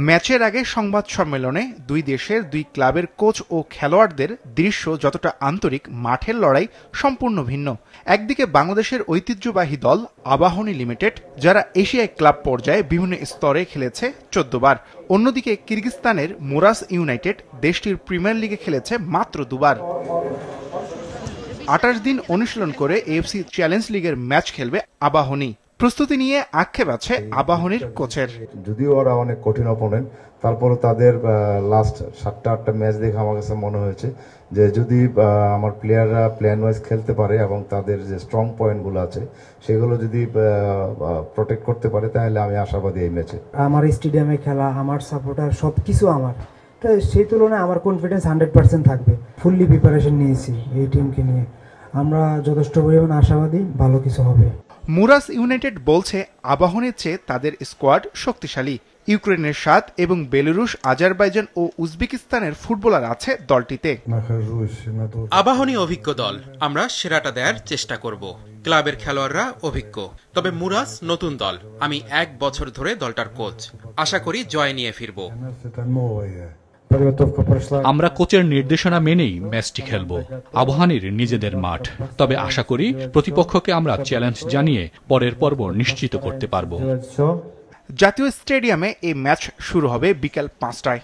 ম্যাচের আগে সংবাদ সম্মেলনে দুই দেশের দুই ক্লাবের কোচ ও খেলোয়াড়দের দৃশ্য যতটা আন্তরিক, মাঠের লড়াই সম্পূর্ণ ভিন্ন। একদিকে বাংলাদেশের ঐতিহ্যবাহী দল আবাহনী লিমিটেড, যারা এশিয়ায় ক্লাব পর্যায়ে বিভিন্ন স্তরে খেলেছে 14 বার। অন্যদিকে কিরগিজস্তানের মুরাস ইউনাইটেড দেশটির প্রিমিয়ার লিগে খেলেছে মাত্র 2 বার। 28 দিন অনুশীলন করে এএফসি চ্যালেঞ্জ লিগের ম্যাচ খেলবে আবাহনী। প্রস্তুতি নিয়ে আক্ষেপ আছে আবাহনীর কোচের। যদিও ওরা অনেক কঠিন অপোনেন্ট, তারপরে তাদের লাস্ট 7-8টা ম্যাচ দেখে আমার কাছে মনে হয়েছে যে যদি আমার প্লেয়াররা প্ল্যান ওয়াইজ খেলতে পারে এবং তাদের যে স্ট্রং পয়েন্টগুলো আছে সেগুলো যদি প্রোটেক্ট করতে পারে, তাহলে আমি আশাবাদী এই ম্যাচে। আমার স্টেডিয়ামে খেলা, আমার সাপোর্টার, সবকিছু আমার, সেই তুলনায় আমার কনফিডেন্স 100% থাকবে। ফুললি প্রিপারেশন নিয়েছি এই টিমকে নিয়ে, আমরা যথেষ্ট পরিমাণ আশাবাদী ভালো কিছু হবে। মুরাস ইউনাইটেড বলছে আবাহনীর চেয়ে তাদের স্কোয়াড শক্তিশালী। ইউক্রেনের 7 এবং বেলারুশ, আজারবাইজান ও উজবেকিস্তানের ফুটবলার আছে দলটিতে। আবাহনী অভিজ্ঞ দল, আমরা সেরাটা দেওয়ার চেষ্টা করব। ক্লাবের খেলোয়াড়রা অভিজ্ঞ, তবে মুরাস নতুন দল। আমি 1 বছর ধরে দলটার কোচ, আশা করি জয় নিয়ে ফিরব। আমরা কোচের নির্দেশনা মেনেই ম্যাচটি খেলব। আবাহনীর নিজেদের মাঠ, তবে আশা করি প্রতিপক্ষকে আমরা চ্যালেঞ্জ জানিয়ে পরের পর্ব নিশ্চিত করতে পারব। জাতীয় স্টেডিয়ামে এই ম্যাচ শুরু হবে বিকেল 5টায়।